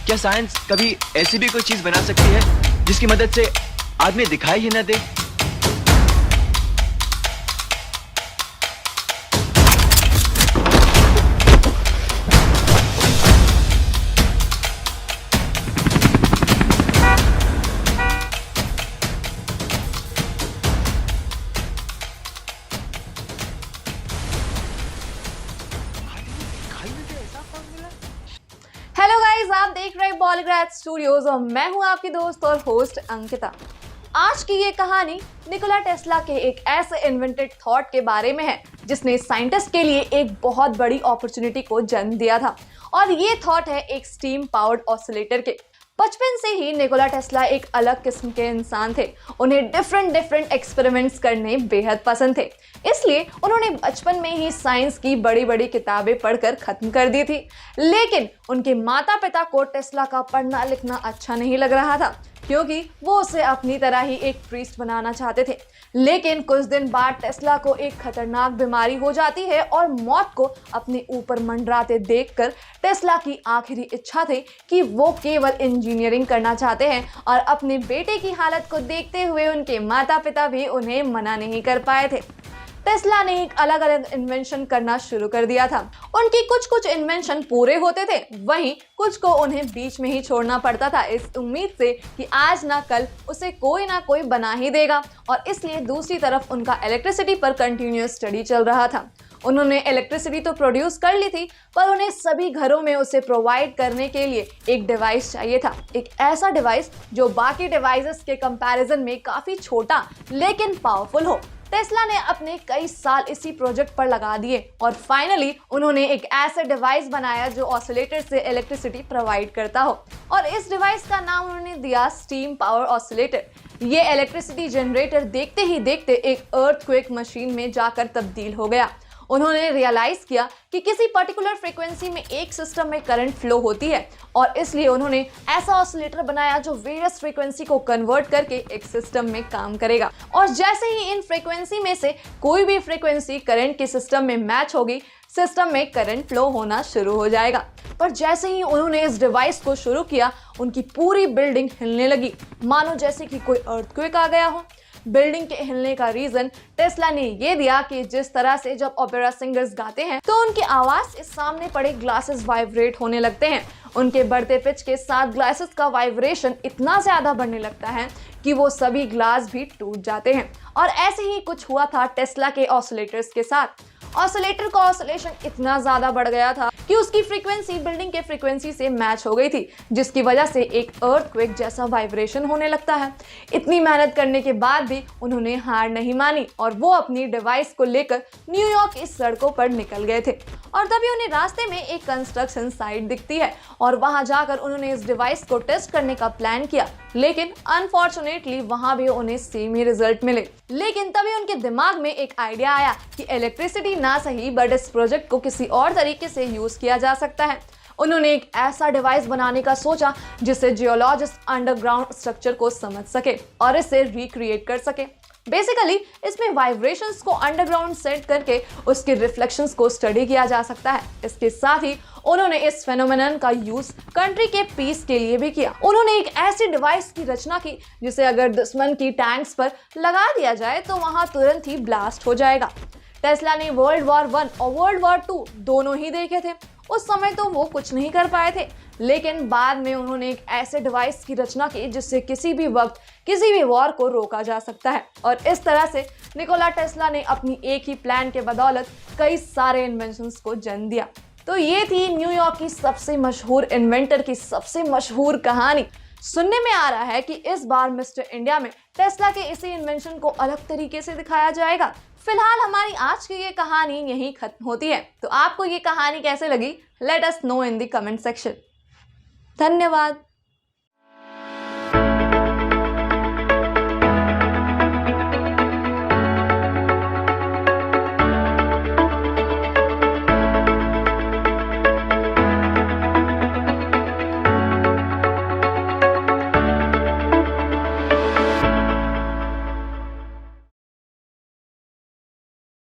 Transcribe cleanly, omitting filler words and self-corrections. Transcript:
क्या साइंस कभी ऐसी भी कोई चीज बना सकती है जिसकी मदद से आदमी दिखाई ही न दे? हेलो गाइस, आप देख रहे हैं बॉलीग्राड स्टूडियोज और मैं हूं आपकी दोस्त और होस्ट अंकिता। आज की ये कहानी निकोला टेस्ला के एक ऐसे इन्वेंटेड थॉट के बारे में है जिसने साइंटिस्ट के लिए एक बहुत बड़ी अपॉर्चुनिटी को जन्म दिया था। और ये थॉट है एक स्टीम पावर्ड ऑसिलेटर के। बचपन से ही निकोला टेस्ला एक अलग किस्म के इंसान थे। उन्हें डिफरेंट एक्सपेरिमेंट्स करने बेहद पसंद थे, इसलिए उन्होंने बचपन में ही साइंस की बड़ी बड़ी किताबें पढ़कर खत्म कर दी थी। लेकिन उनके माता पिता को टेस्ला का पढ़ना लिखना अच्छा नहीं लग रहा था, क्योंकि वो उसे अपनी तरह ही एक प्रीस्ट बनाना चाहते थे। लेकिन कुछ दिन बाद टेस्ला को एक खतरनाक बीमारी हो जाती है और मौत को अपने ऊपर मंडराते देखकर टेस्ला की आखिरी इच्छा थी कि वो केवल इंजीनियरिंग करना चाहते हैं। और अपने बेटे की हालत को देखते हुए उनके माता पिता भी उन्हें मना नहीं कर पाए थे। टेस्ला ने एक अलग अलग इन्वेंशन करना शुरू कर दिया था। उनकी कुछ इन्वेंशन पूरे होते थे, वहीं कुछ को उन्हें बीच में ही छोड़ना पड़ता था, इस उम्मीद से कि आज ना कल उसे कोई ना कोई बना ही देगा। और इसलिए दूसरी तरफ उनका इलेक्ट्रिसिटी पर कंटिन्यूअस स्टडी चल रहा था। उन्होंने इलेक्ट्रिसिटी तो प्रोड्यूस कर ली थी, पर उन्हें सभी घरों में उसे प्रोवाइड करने के लिए एक डिवाइस चाहिए था। एक ऐसा डिवाइस जो बाकी डिवाइसेस के कंपैरिजन में काफी छोटा लेकिन पावरफुल हो। टेस्ला ने अपने कई साल इसी प्रोजेक्ट पर लगा दिए और फाइनली उन्होंने एक ऐसा डिवाइस बनाया जो ऑसिलेटर से इलेक्ट्रिसिटी प्रोवाइड करता हो। और इस डिवाइस का नाम उन्होंने दिया स्टीम पावर ऑसिलेटर। ये इलेक्ट्रिसिटी जनरेटर देखते ही देखते एक अर्थक्वेक मशीन में जाकर तब्दील हो गया। उन्होंने रियलाइज किया कि किसी पर्टिकुलर फ्रीक्वेंसी में एक सिस्टम में करंट फ्लो होती है, और इसलिए उन्होंने ऐसा ऑसिलेटर बनाया जो वेरियस फ्रीक्वेंसी को कन्वर्ट करके एक सिस्टम में काम करेगा। और जैसे ही इन फ्रीक्वेंसी में से कोई भी फ्रीक्वेंसी करंट के सिस्टम में मैच होगी, सिस्टम में करंट फ्लो होना शुरू हो जाएगा। पर जैसे ही उन्होंने इस डिवाइस को शुरू किया, उनकी पूरी बिल्डिंग हिलने लगी, मानो जैसे कि कोई अर्थक्वेक आ गया हो। बिल्डिंग के हिलने का रीजन टेस्ला ने ये दिया कि जिस तरह से जब ओपेरा सिंगर्स गाते हैं तो उनकी आवाज के सामने पड़े ग्लासेस वाइब्रेट होने लगते हैं। उनके बढ़ते पिच के साथ ग्लासेस का वाइब्रेशन इतना ज्यादा बढ़ने लगता है कि वो सभी ग्लास भी टूट जाते हैं। और ऐसे ही कुछ हुआ था टेस्ला के ऑसिलेटर्स के साथ। ऑसिलेटर का ऑसिलेशन इतना ज्यादा बढ़ गया था कि उसकी फ्रीक्वेंसी बिल्डिंग के फ्रीक्वेंसी से मैच हो गई थी, जिसकी वजह से एक अर्थक्वेक जैसा वाइब्रेशन होने लगता है। इतनी मेहनत करने के बाद भी उन्होंने हार नहीं मानी और वो अपनी डिवाइस को लेकर न्यूयॉर्क की सड़कों पर निकल गए थे। और तभी उन्हें रास्ते में एक कंस्ट्रक्शन साइट दिखती है और वहां जाकर उन्होंने इस डिवाइस को टेस्ट करने का प्लान किया। लेकिन अनफॉर्चुनेटली वहां भी उन्हें सेम ही रिजल्ट मिले। लेकिन तभी उनके दिमाग में एक आइडिया आया कि इलेक्ट्रिसिटी ना सही, बट इस प्रोजेक्ट को किसी और तरीके से यूज किया जा सकता है। उन्होंने एक ऐसा डिवाइस बनाने का सोचा जिससे जियोलॉजिस्ट अंडरग्राउंड स्ट्रक्चर को समझ सके और इसे रिक्रिएट कर सके। बेसिकली इसमें वाइब्रेशंस को अंडरग्राउंड सेट करके उसके रिफ्लेक्शंस को स्टडी किया जा सकता है। इसके साथ ही उन्होंने इस फेनोमेनन का यूज कंट्री के पीस के लिए भी किया। उन्होंने एक ऐसी डिवाइस की रचना की जिसे अगर दुश्मन की टैंक्स पर लगा दिया जाए तो वहां तुरंत ही ब्लास्ट हो जाएगा। टेस्ला ने वर्ल्ड वॉर 1 और वर्ल्ड वॉर 2 दोनों ही देखे थे। उस समय तो वो कुछ नहीं कर पाए थे, लेकिन बाद में उन्होंने एक ऐसे डिवाइस की रचना की जिससे किसी भी वक्त किसी भी वॉर को रोका जा सकता है। और इस तरह से निकोला टेस्ला ने अपनी एक ही प्लान के बदौलत कई सारे इन्वेंशंस को जन्म दिया। तो ये थी न्यूयॉर्क की सबसे मशहूर इन्वेंटर की सबसे मशहूर कहानी। सुनने में आ रहा है कि इस बार मिस्टर इंडिया में टेस्ला के इसी इन्वेंशन को अलग तरीके से दिखाया जाएगा। फिलहाल हमारी आज की ये कहानी यहीं खत्म होती है। तो आपको ये कहानी कैसे लगी? Let us know in the comment section. धन्यवाद।